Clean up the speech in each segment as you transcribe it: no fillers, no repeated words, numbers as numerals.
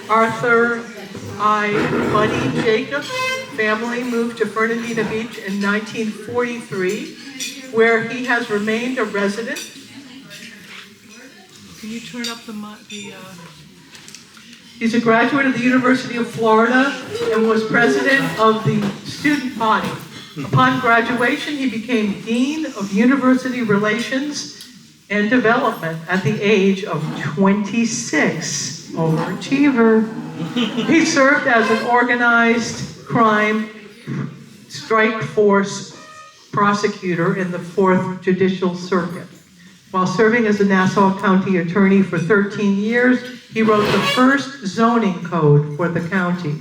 Arthur I. Buddy Jacobs family moved to Fernandina Beach in 1943, where he has remained a resident. Can you turn up He's a graduate of the University of Florida and was president of the student body. Upon graduation, he became Dean of University Relations and Development at the age of 26. Overachiever. He served as an organized crime strike force prosecutor in the 4th Judicial Circuit. While serving as a Nassau County attorney for 13 years, he wrote the first zoning code for the county.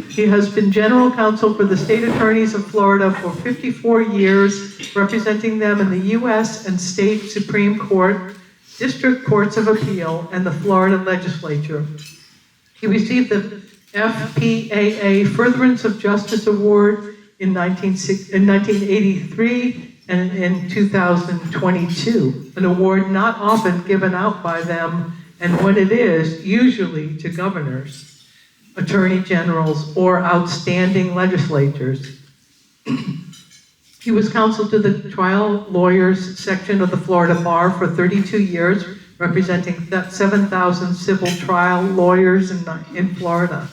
He has been general counsel for the state attorneys of Florida for 54 years, representing them in the U.S. and state Supreme Court, district courts of appeal, and the Florida legislature. He received the FPAA Furtherance of Justice Award in 1983 and in 2022, an award not often given out by them, and when it is, usually to governors, attorney generals, or outstanding legislators. He was counsel to the trial lawyers section of the Florida Bar for 32 years, representing 7,000 civil trial lawyers in Florida.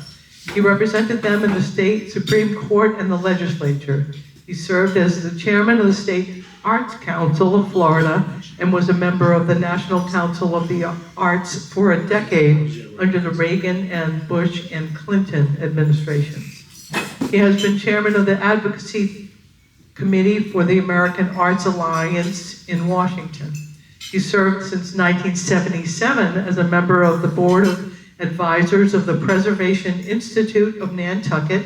He represented them in the state Supreme Court and the legislature. He served as the chairman of the State Arts Council of Florida and was a member of the National Council of the Arts for a decade under the Reagan and Bush and Clinton administrations. He has been chairman of the Advocacy Committee for the American Arts Alliance in Washington. He served since 1977 as a member of the Board of Advisors of the Preservation Institute of Nantucket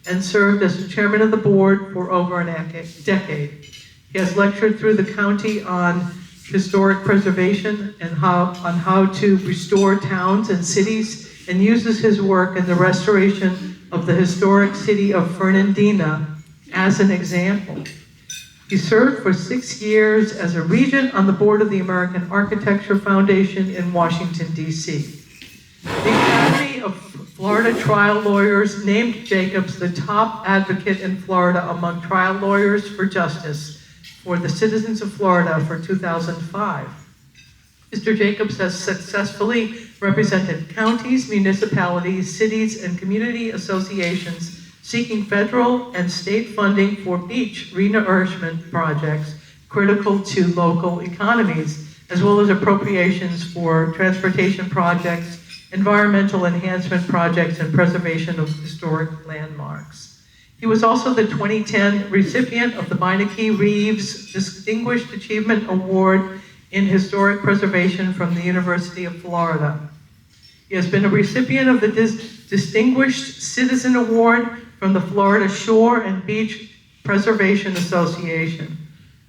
and served as the chairman of the board for over a decade. He has lectured through the county on historic preservation and on how to restore towns and cities, and uses his work in the restoration of the historic city of Fernandina as an example. He served for 6 years as a regent on the board of the American Architecture Foundation in Washington, D.C. The Academy of Florida Trial Lawyers named Jacobs the top advocate in Florida among trial lawyers for justice for the citizens of Florida for 2005. Mr. Jacobs has successfully represented counties, municipalities, cities, and community associations seeking federal and state funding for beach renourishment projects critical to local economies, as well as appropriations for transportation projects, environmental enhancement projects, and preservation of historic landmarks. He was also the 2010 recipient of the Beinecke Reeves Distinguished Achievement Award in Historic Preservation from the University of Florida. He has been a recipient of the Distinguished Citizen Award from the Florida Shore and Beach Preservation Association.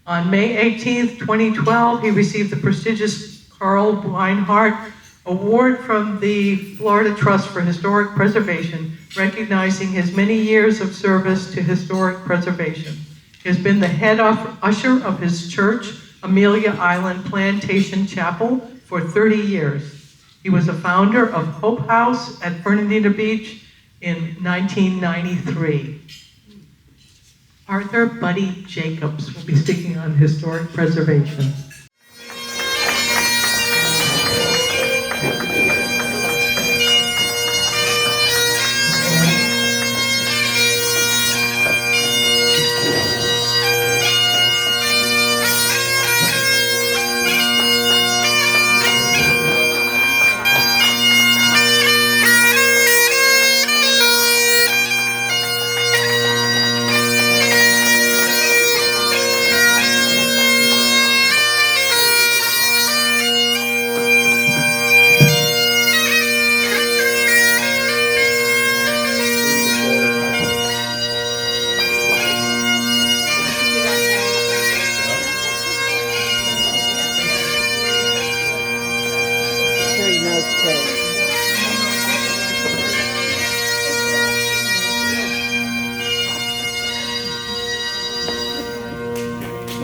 On May 18, 2012, he received the prestigious Carl Beinhardt Award from the Florida Trust for Historic Preservation, recognizing his many years of service to historic preservation. He has been the head usher of his church, Amelia Island Plantation Chapel, for 30 years. He was a founder of Hope House at Fernandina Beach in 1993. Arthur Buddy Jacobs will be speaking on historic preservation.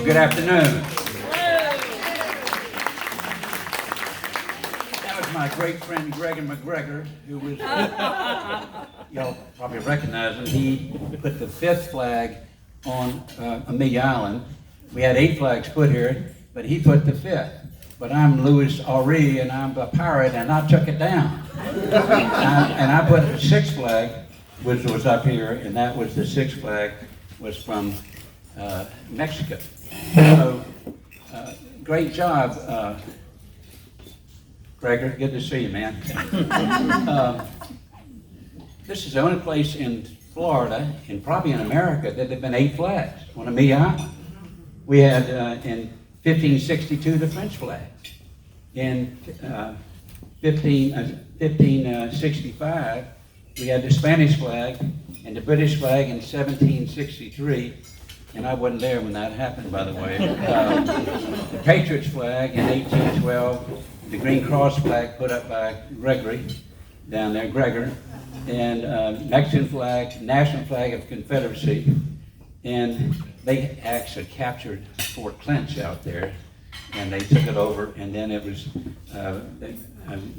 Good afternoon. That was my my great friend Gregor McGregor, who was, y'all probably recognize him. He put the 5th flag on Amelia Island. We had 8 flags put here, but he put the 5th. But I'm Louis Aury, and I'm a pirate, and I took it down. And I put the 6th flag, which was up here, and that was the 6th flag, was from Mexico. So, great job, Gregor. Good to see you, man. This is the only place in Florida, and probably in America, that there have been 8 flags on Amelia Island. We had, in 1562, the French flag. In 1565, we had the Spanish flag and the British flag in 1763. And I wasn't there when that happened, by the way. The Patriots flag in 1812, the Green Cross flag put up by Gregory, down there, Gregor, and Mexican flag, national flag of Confederacy. And they actually captured Fort Clinch out there, and they took it over, and then it was, the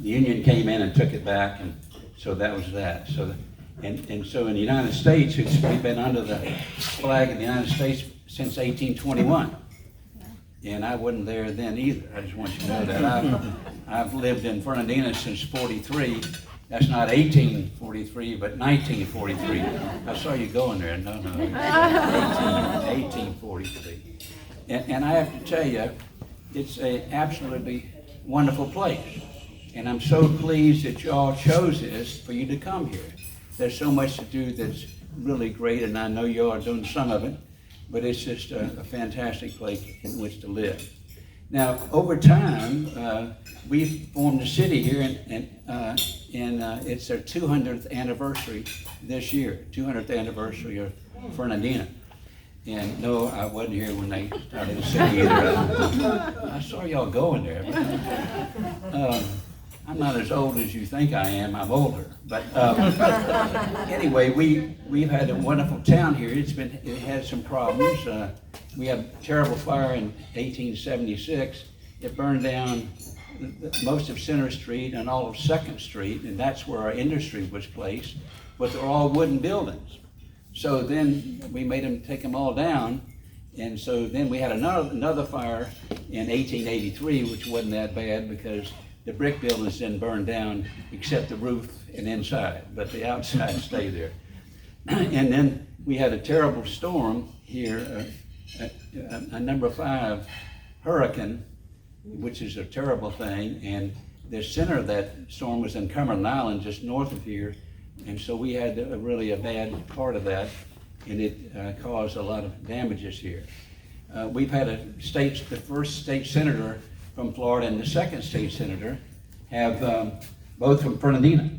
Union came in and took it back, and so that was that. So. And so in the United States, we've been under the flag of the United States since 1821. And I wasn't there then either. I just want you to know that. I've lived in Fernandina since 43. That's not 1843, but 1943. I saw you going there. No, 1843. And I have to tell you, it's an absolutely wonderful place. And I'm so pleased that y'all chose this for you to come here. There's so much to do that's really great, and I know you are doing some of it, but it's just a fantastic place in which to live. Now, over time, we've formed a city here, and it's their 200th anniversary this year, 200th anniversary of Fernandina. And no, I wasn't here when they started the city either. I saw y'all going there. But, I'm not as old as you think I am. I'm older, but anyway, we've had a wonderful town here. It had some problems. We had a terrible fire in 1876. It burned down most of Center Street and all of 2nd Street, and that's where our industry was placed. But they're all wooden buildings. So then we made them take them all down, and so then we had another fire in 1883, which wasn't that bad because the brick buildings didn't burn down except the roof and inside, but the outside stayed there. And then we had a terrible storm here, a number 5 hurricane, which is a terrible thing. And the center of that storm was in Cumberland Island, just north of here. And so we had really a bad part of that, and it caused a lot of damages here. We've had the first state senator from Florida and the 2nd state senator have both from Fernandina,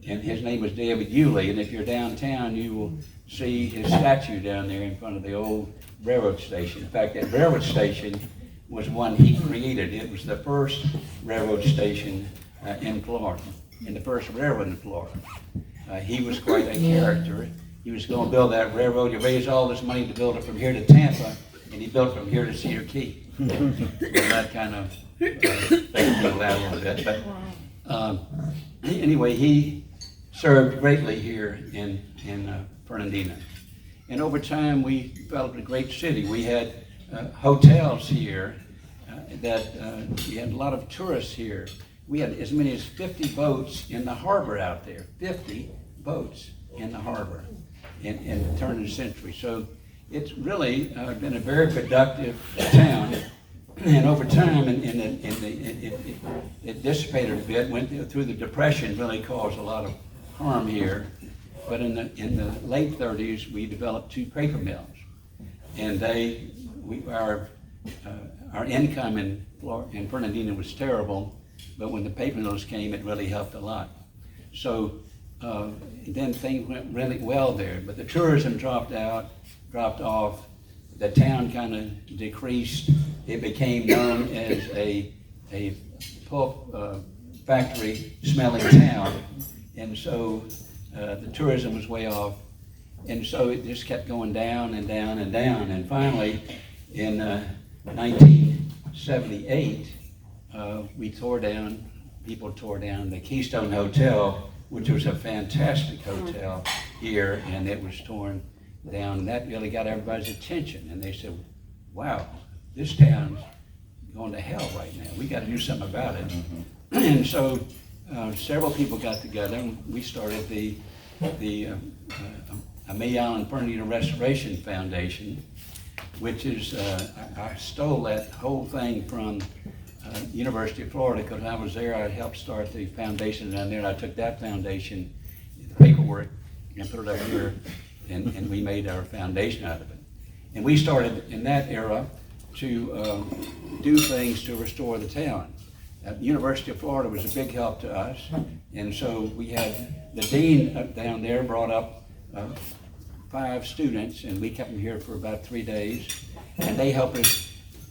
and his name was David Yulee. And if you're downtown, you will see his statue down there in front of the old railroad station. In fact, that railroad station was one he created. It was the first railroad station in Florida, and the first railroad in Florida. He was quite a character. He was going to build that railroad. He raised all this money to build it from here to Tampa, and he built from here to Cedar Key. So that kind of made me laugh a little bit. But anyway, he served greatly here in Fernandina. And over time, we developed a great city. We had hotels here we had a lot of tourists here. We had as many as 50 boats in the harbor out there, 50 boats in the harbor in the turn of the century. So it's really been a very productive town. And over time, it dissipated a bit, went through the Depression, really caused a lot of harm here. But in the late 30s, we developed 2 paper mills. And our income in Fernandina was terrible, but when the paper mills came, it really helped a lot. So then things went really well there, but the tourism dropped off. The town kind of decreased. It became known as a pulp factory smelling town, and so the tourism was way off, and so it just kept going down and down and down, and finally in 1978 we tore down people tore down the Keystone Hotel, which was a fantastic hotel here, and it was torn down. And that really got everybody's attention. And they said, wow, this town's going to hell right now. We got to do something about it. And so several people got together, and we started the Amelia Island Fernandina Restoration Foundation, which is, I stole that whole thing from University of Florida, because I was there. I helped start the foundation down there, and I took that foundation, the paperwork, and put it up here, and we made our foundation out of it. And we started in that era to do things to restore the town. University of Florida was a big help to us, and so we had the dean up down there brought up 5 students, and we kept them here for about 3 days, and they helped us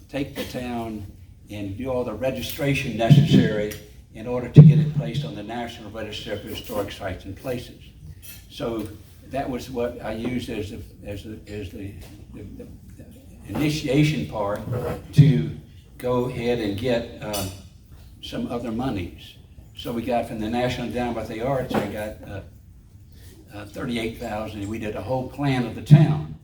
take the town and do all the registration necessary in order to get it placed on the National Register of Historic Sites and Places. So that was what I used as the initiation part to go ahead and get some other monies. So we got from the National Endowment of the Arts, I got $38,000, and we did a whole plan of the town.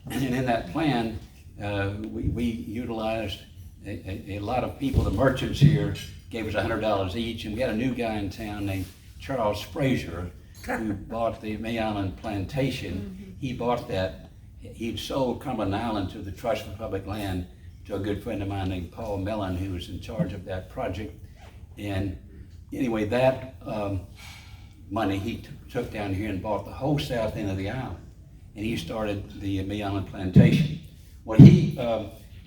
And in that plan, we utilized a lot of people. The merchants here gave us $100 each, and we had a new guy in town named Charles Frazier who bought the May Island plantation. He bought that. He'd sold Cumberland Island to the Trust for Public Land to a good friend of mine named Paul Mellon, who was in charge of that project. And anyway, that money he took down here and bought the whole south end of the island. And he started the May Island plantation. Well, he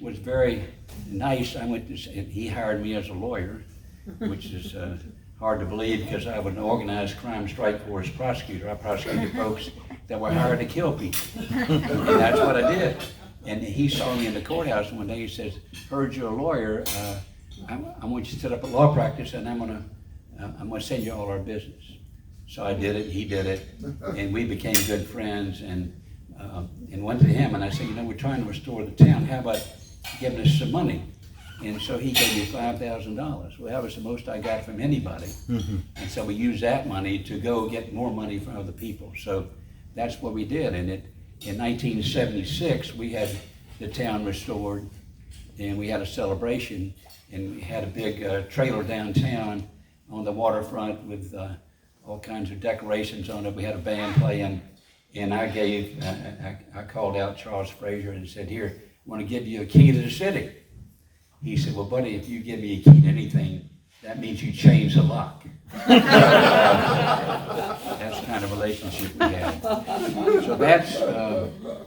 was very nice. He hired me as a lawyer, which is hard to believe because I was an organized crime strike force prosecutor. I prosecuted folks that were hired to kill people. And that's what I did. And he saw me in the courthouse one day. He says, heard you're a lawyer. I want you to set up a law practice, and I'm gonna send you all our business. So I did it, he did it, and we became good friends, and went to him, and I said, we're trying to restore the town. How about giving us some money? And so he gave me $5,000. Well, that was the most I got from anybody. And so we used that money to go get more money from other people. So that's what we did. And in 1976, we had the town restored, and we had a celebration, and we had a big trailer downtown on the waterfront with all kinds of decorations on it. We had a band playing, and I called out Charles Frazier and said, here, I want to give you a key to the city. He said, well, buddy, if you give me a key to anything, that means you change the lock. That's the kind of relationship we had. So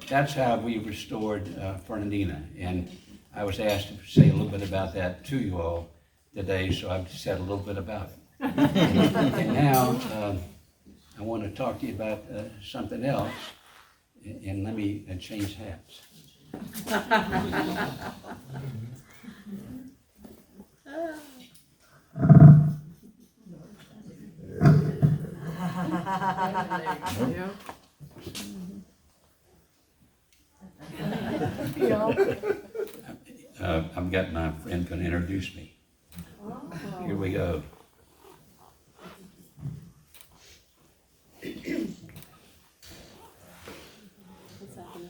that's how we restored Fernandina. And I was asked to say a little bit about that to you all today, so I've said a little bit about it. And now I want to talk to you about something else, and let me change hats. I've got my friend going to introduce me. Here we go. What's happening?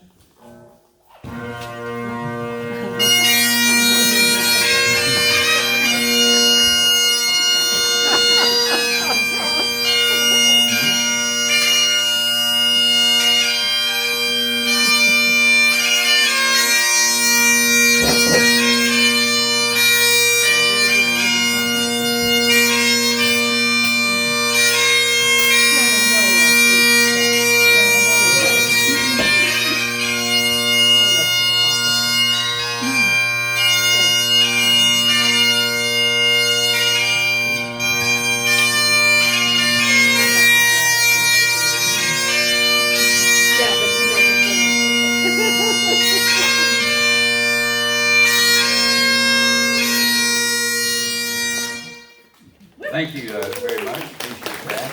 Thank you very much. Appreciate that.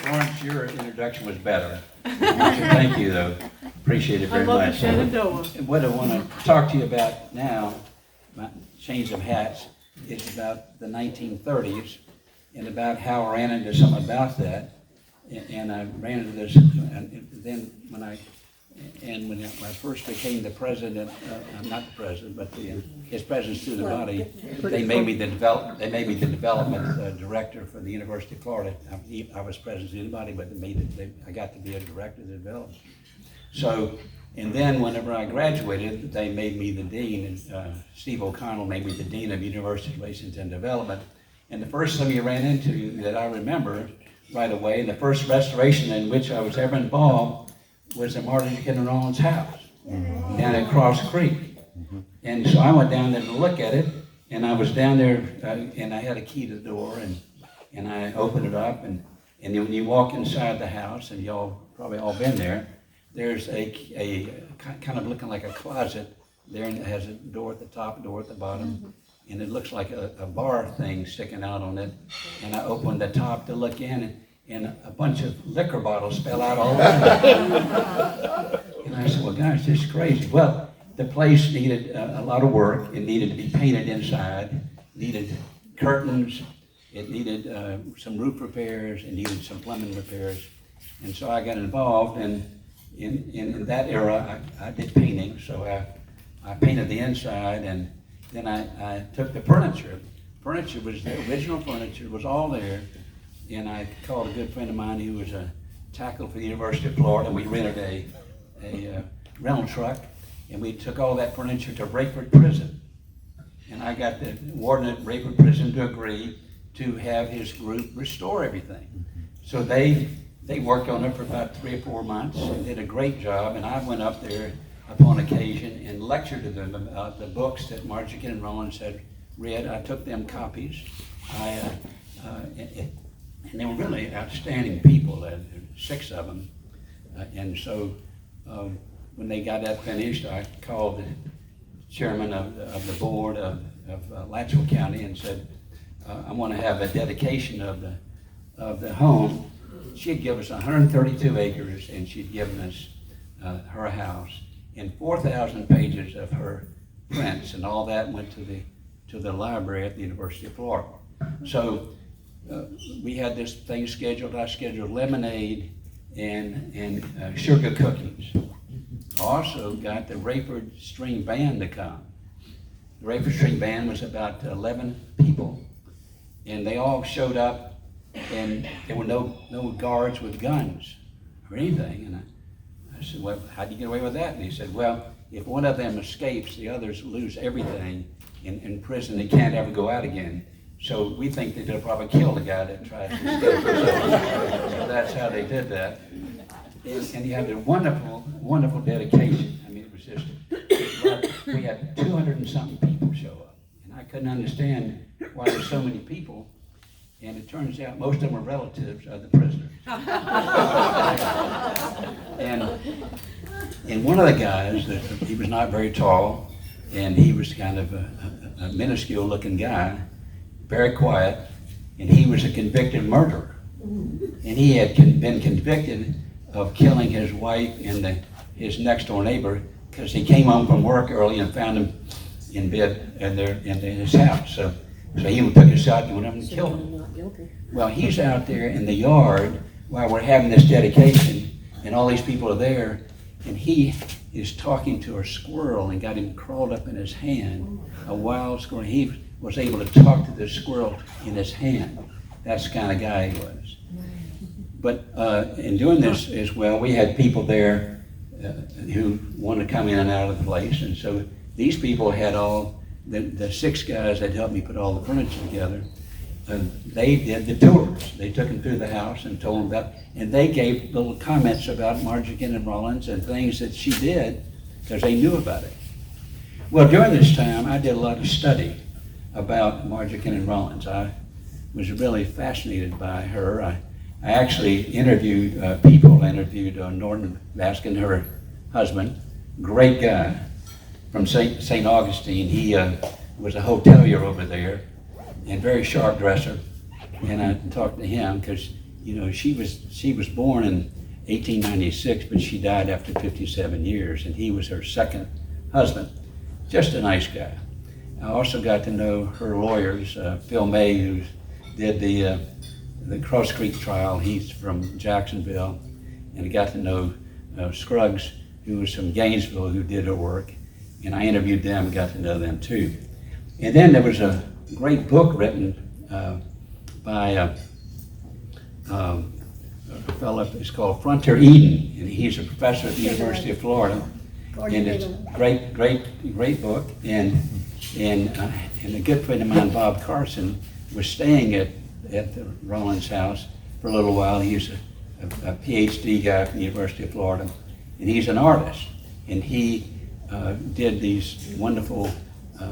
And Lawrence, your introduction was better. Thank you, though. Appreciate it very much. I love the Shenandoah. And what I want to talk to you about now, my change of hats, is about the 1930s and about how I ran into something about that. And I ran into this, and then when I first became the president, not the president, but his president to the body, they made me the development director for the University of Florida. I was president to the body, but I got to be a director of the development. So, and then whenever I graduated, they made me the dean, and Steve O'Connell made me the dean of University Relations and Development. And the first thing you ran into that I remember right away, the first restoration in which I was ever involved was at Marjorie Kinnan Rawlings' house down at Cross Creek. And so I went down there to look at it, and I was down there, and I had a key to the door, and I opened it up, and then when you walk inside the house, and y'all probably all been there, there's a kind of looking like a closet there, and it has a door at the top, a door at the bottom, and it looks like a bar thing sticking out on it. And I opened the top to look in, and a bunch of liquor bottles fell out all over it. And I said, well, gosh, this is crazy. Well, the place needed a lot of work. It needed to be painted inside, needed curtains, it needed some roof repairs, it needed some plumbing repairs. And so I got involved, and in that era, I did painting, so I painted the inside, and then I took the furniture. Furniture was the original furniture, was all there, and I called a good friend of mine who was a tackle for the University of Florida, and we rented a rental truck, and we took all that furniture to Rayford Prison. And I got the warden at Rayford Prison to agree to have his group restore everything. So they worked on it for about 3 or 4 months and did a great job, and I went up there upon occasion and lectured to them about the books that Marjorie Kinnan Rawlings had read. I took them copies. And they were really outstanding people, 6 of them. And so when they got that finished, I called the chairman of the board of Alachua County and said, I want to have a dedication of the home. She'd give us 132 acres, and she'd given us her house and 4,000 pages of her prints, and all that went to the library at the University of Florida. So we had this thing scheduled. I scheduled lemonade and sugar cookies. Also got the Rayford String Band to come. The Rayford String Band was about 11 people, and they all showed up, and there were no guards with guns or anything. And I said, well, how do you get away with that? And he said, well, if one of them escapes, the others lose everything in prison. They can't ever go out again. So we think that they'll probably kill the guy that tries to escape. So that's how they did that. And he had a wonderful, wonderful dedication. I mean, it was just, we had 200 and something people show up. And I couldn't understand why there's so many people. And it turns out most of them were relatives of the prisoners. And one of the guys, he was not very tall, and he was kind of a minuscule looking guy, very quiet, and he was a convicted murderer. And he had been convicted of killing his wife and his next door neighbor, because he came home from work early and found him in bed in his house. So he took a shotgun and went up and killed him. Well, he's out there in the yard while we're having this dedication, and all these people are there, and he is talking to a squirrel and got him crawled up in his hand, a wild squirrel. He was able to talk to the squirrel in his hand. That's the kind of guy he was. But in doing this as well, we had people there who wanted to come in and out of the place, and so these people had all, the 6 guys that helped me put all the furniture together, they did the tours. They took them through the house and told them about, and they gave little comments about Marjorie Kinnan Rawlings and things that she did, because they knew about it. Well, during this time, I did a lot of study about Marjorie Kinnan Rawlings. I was really fascinated by her. I actually interviewed people. I interviewed Norton Baskin, her husband, great guy from St. Augustine. He was a hotelier over there and very sharp dresser. And I talked to him because, you know, she was born in 1896, but she died after 57 years, and he was her second husband. Just a nice guy. I also got to know her lawyers, Phil May, who did the Cross Creek trial. He's from Jacksonville. And I got to know Scruggs, who was from Gainesville, who did her work. And I interviewed them and got to know them too. And then there was a great book written by a fellow, it's called Frontier Eden, and he's a professor at the University of Florida. And it's a great book. And a good friend of mine, Bob Carson, was staying at the Rawlings house for a little while. He's a PhD guy from the University of Florida, and he's an artist. And he did these wonderful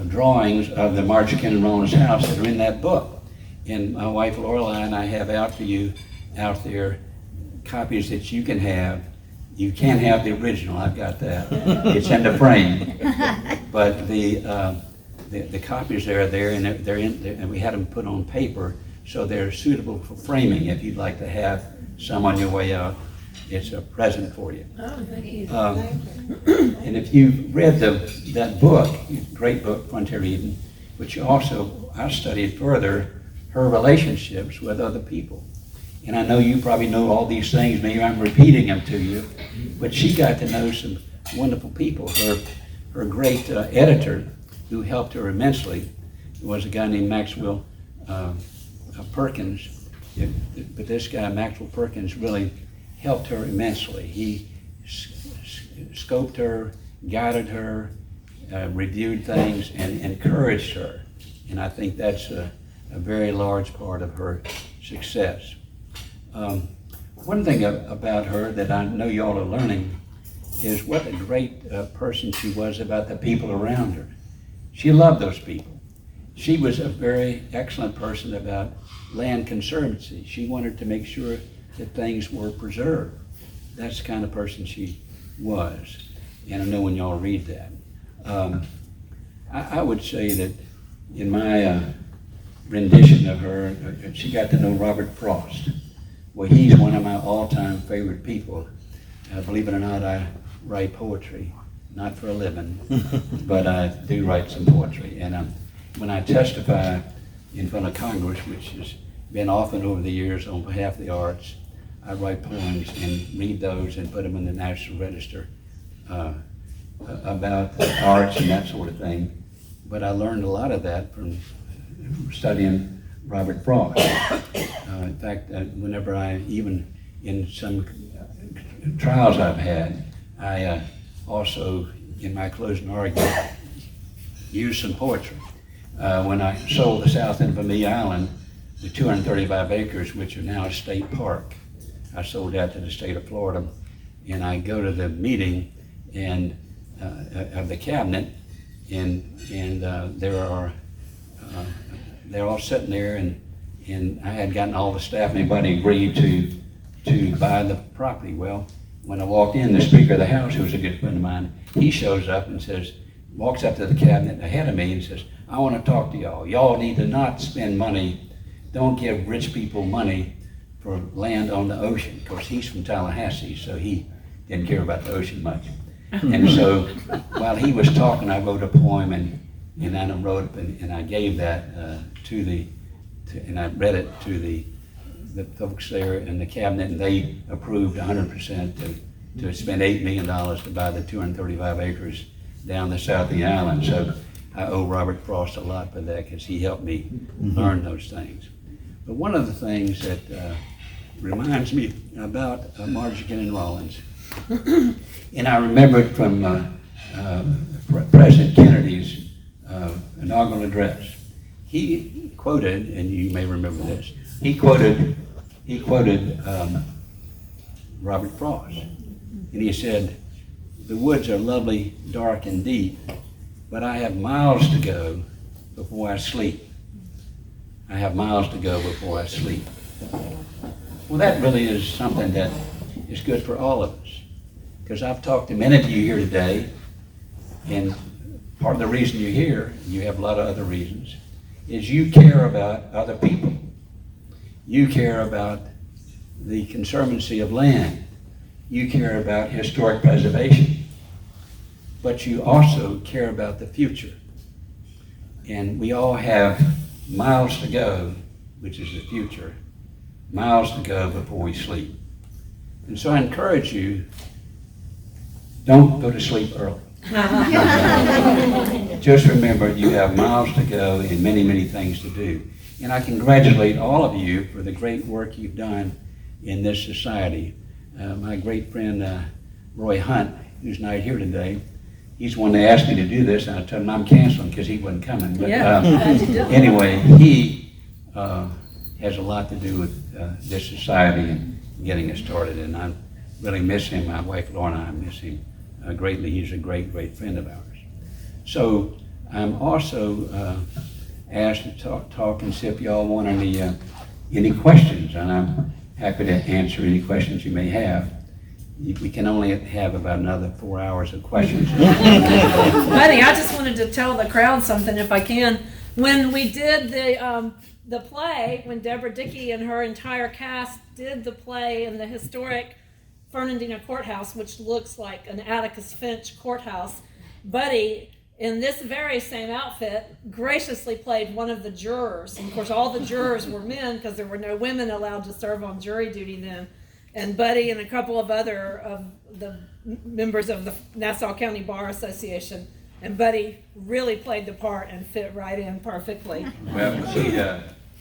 drawings of the Marjorie Kinnan Rawlings house that are in that book. And my wife Lorelei and I have out for you out there copies that you can have. You can't have the original, I've got that. It's in the frame. But the copies are there, and and we had them put on paper, so they're suitable for framing. If you'd like to have some on your way out, it's a present for you. Oh, thank you. And if you've read that book, great book, Frontier Eden, but I studied further her relationships with other people. And I know you probably know all these things, maybe I'm repeating them to you, but she got to know some wonderful people. Her great editor, who helped her immensely, was a guy named Maxwell Perkins. But this guy, Maxwell Perkins, really helped her immensely. He scoped her, guided her, reviewed things, and encouraged her. And I think that's a very large part of her success. One thing about her that I know y'all are learning is what a great person she was about the people around her. She loved those people. She was a very excellent person about land conservancy. She wanted to make sure that things were preserved. That's the kind of person she was. And I know when y'all read that. I would say that in my rendition of her, she got to know Robert Frost. Well, he's one of my all-time favorite people. Believe it or not, I write poetry, not for a living, but I do write some poetry. And when I testify in front of Congress, which has been often over the years on behalf of the arts, I write poems and read those and put them in the National Register about arts and that sort of thing. But I learned a lot of that from studying Robert Frost. In fact, whenever even in some trials I've had, I also, in my closing argument, used some poetry. When I sold the south end of Amelia Island, the 235 acres, which are now a state park, I sold that to the state of Florida, and I go to the meeting of the cabinet, and they're all sitting there, and I had gotten all the staff and everybody agreed to buy the property. Well, when I walked in, the Speaker of the House, who was a good friend of mine, he shows up and walks up to the cabinet ahead of me and says, I want to talk to y'all. Y'all need to not spend money. Don't give rich people money for land on the ocean. Of course, he's from Tallahassee, so he didn't care about the ocean much. And so while he was talking, I wrote a poem, and I wrote and I gave that and I read it to the folks there in the cabinet, and they approved 100% to spend $8 million to buy the 235 acres down the south of the island. So I owe Robert Frost a lot for that, because he helped me learn those things. But one of the things that reminds me about Marjorie Kinnan Rawlings, and I remembered from President Kennedy's inaugural address. He quoted, and you may remember this, he quoted Robert Frost. And he said, the woods are lovely, dark, and deep, but I have miles to go before I sleep. I have miles to go before I sleep. Well, that really is something that is good for all of us, because I've talked to many of you here today, and part of the reason you're here, you have a lot of other reasons, is you care about other people. You care about the conservancy of land. You care about historic preservation. But you also care about the future. And we all have miles to go, which is the future, miles to go before we sleep. And so I encourage you, don't go to sleep early. Just remember you have miles to go and many, many things to do. And I congratulate all of you for the great work you've done in this society. My great friend Roy Hunt, who's not here today, he's the one that asked me to do this, and I told him I'm canceling because he wasn't coming. But anyway, he has a lot to do with this society and getting it started, and I really miss him. My wife Laura and I miss him greatly. He's a great, great friend of ours. So I'm also asked to talk and see if y'all want any questions, and I'm happy to answer any questions you may have. We can only have about another 4 hours of questions. Buddy, I just wanted to tell the crowd something if I can. When we did the play, when Deborah Dickey and her entire cast did the play in the historic Fernandina Courthouse, which looks like an Atticus Finch courthouse, Buddy, in this very same outfit, graciously played one of the jurors. And of course, all the jurors were men because there were no women allowed to serve on jury duty then. And Buddy and a couple of other of the members of the Nassau County Bar Association. And Buddy really played the part and fit right in perfectly. Well,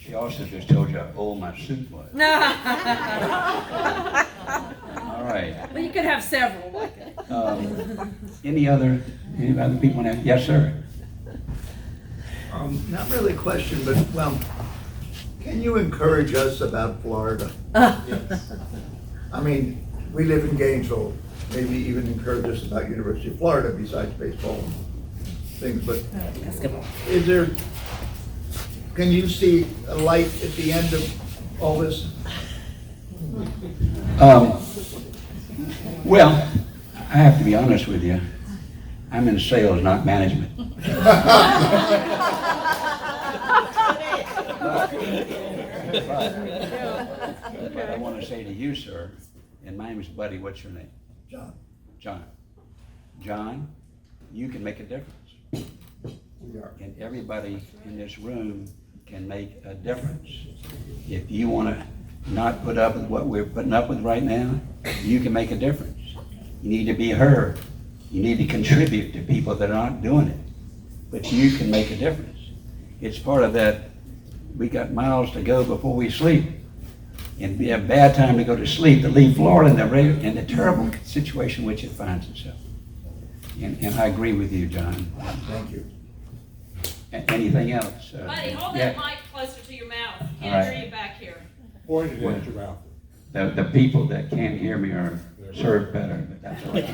she also just told you how old my suit was. All right. Well, you could have several like it. Any other people want to? Yes, sir. Not really a question, but, well, can you encourage us about Florida? Yes. I mean, we live in Gainesville, maybe even encourage us about University of Florida besides baseball and things, but is there, can you see a light at the end of all this? Well, I have to be honest with you. I'm in sales, not management. But I want to say to you, sir, and my name is Buddy. What's your name? John. John. John, you can make a difference. We are. And everybody in this room can make a difference. If you want to not put up with what we're putting up with right now, you can make a difference. You need to be heard. You need to contribute to people that aren't doing it. But you can make a difference. It's part of that, we got miles to go before we sleep. And it'd be a bad time to go to sleep, to leave Florida in the terrible situation in which it finds itself. And I agree with you, John. Thank you. Anything else? Buddy, hold yeah. that mic closer to your mouth. All Can't right. hear you back here. Point it at your mouth. The people that can't hear me are served better, but that's all right.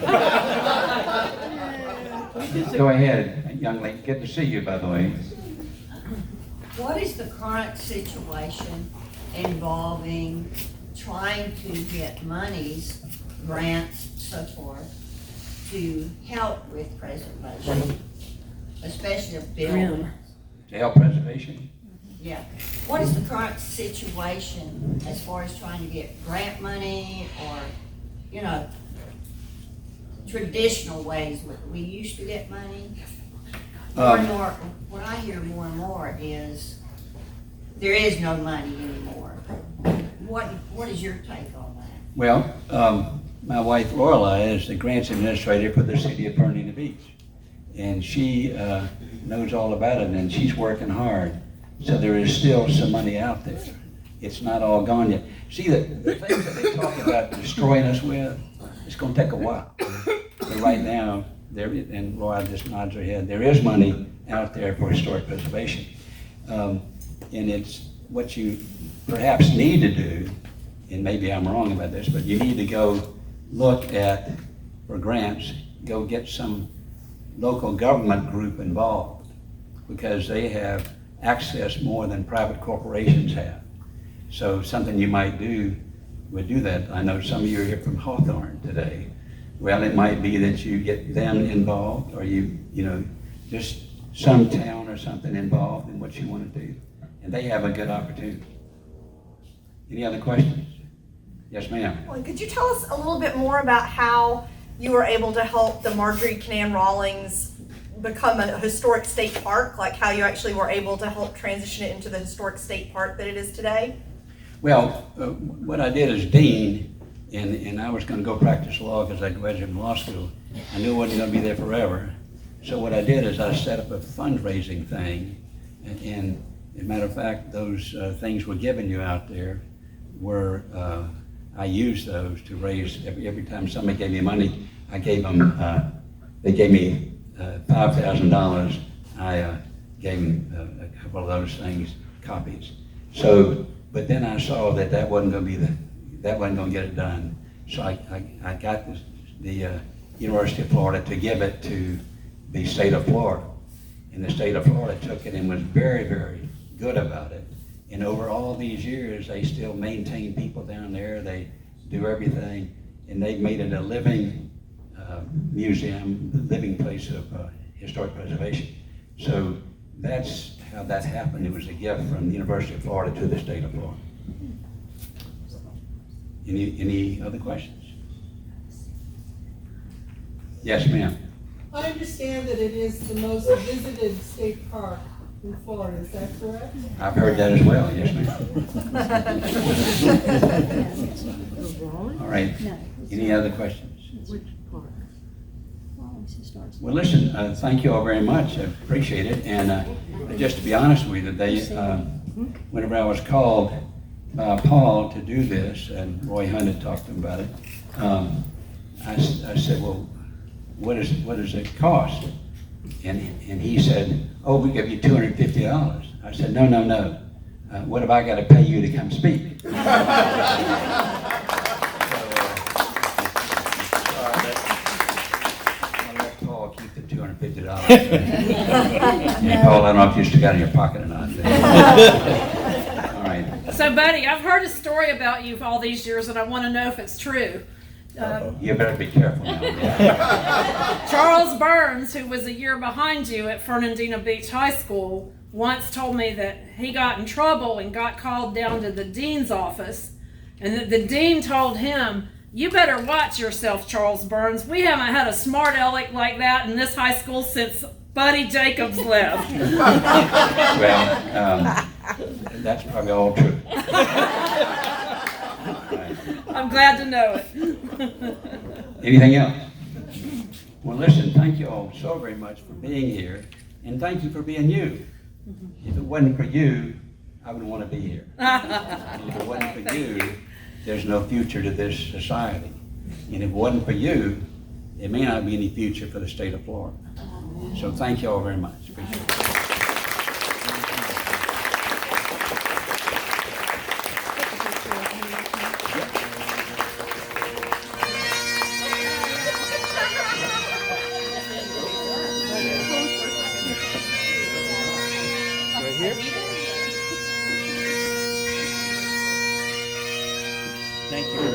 Go ahead, young lady. Good to see you, by the way. What is the current situation involving trying to get monies, grants, so forth, to help with preservation, especially of buildings? To help preservation? Yeah. What is the current situation as far as trying to get grant money or, you know, traditional ways we used to get money? More and more, what I hear more and more is there is no money anymore. What is your take on that? Well, my wife Lorelei is the grants administrator for the city of Fernandina Beach. And she knows all about it, and she's working hard. So there is still some money out there. It's not all gone yet. See, the things that they talk about destroying us with, it's going to take a while. But right now, and Laura just nods her head, there is money out there for historic preservation. And it's what you perhaps need to do, and maybe I'm wrong about this, but you need to go look at, for grants, go get some local government group involved, because they have access more than private corporations have. So something you might do would do that. I know some of you are here from Hawthorne today. Well, it might be that you get them involved, or you know, just some town or something involved in what you want to do. And they have a good opportunity. Any other questions? Yes, ma'am. Well, could you tell us a little bit more about how you were able to help the Marjorie Kinnan Rawlings become a historic state park, like how you actually were able to help transition it into the historic state park that it is today? Well, what I did as dean, and I was going to go practice law because I graduated from law school. I knew I wasn't going to be there forever. So what I did is I set up a fundraising thing, and as a matter of fact, those things we're giving you out there were, I used those to raise, every time somebody gave me money, I gave them, they gave me $5,000. I gave them a couple of those things, copies. So, but then I saw that that wasn't going to be that wasn't going to get it done. So I got the University of Florida to give it to the state of Florida. And the state of Florida took it and was very, very good about it. And over all these years, they still maintain people down there. They do everything. And they've made it a living museum, living place of historic preservation. So that's how that happened. It was a gift from the University of Florida to the state of Florida. Any other questions? Yes, ma'am. I understand that it is the most visited state park in Florida, is that correct? I've heard that as well, yes, ma'am. All right, any other questions? Which part? Rawlings Historic. Well, listen, thank you all very much, I appreciate it, and just to be honest with you, whenever I was called by Paul to do this, and Roy Hunt had talked to him about it, I said, well, what does it cost? And he said, oh, we give you $250. I said, no. What have I got to pay you to come speak? So, I'll let Paul keep the $250. And Paul, I don't know if you still got it in your pocket or not. All right. So, Buddy, I've heard a story about you for all these years, and I want to know if it's true. You better be careful now. Charles Burns, who was a year behind you at Fernandina Beach High School, once told me that he got in trouble and got called down to the dean's office, and that the dean told him, you better watch yourself, Charles Burns. We haven't had a smart aleck like that in this high school since Buddy Jacobs left. Well, that's probably all true. I'm glad to know it. Anything else? Well, listen, thank you all so very much for being here, and thank you for being you. If it wasn't for you, I wouldn't want to be here. If it wasn't for you, there's no future to this society. And if it wasn't for you, there may not be any future for the state of Florida. So thank you all very much. Appreciate it. Thank you.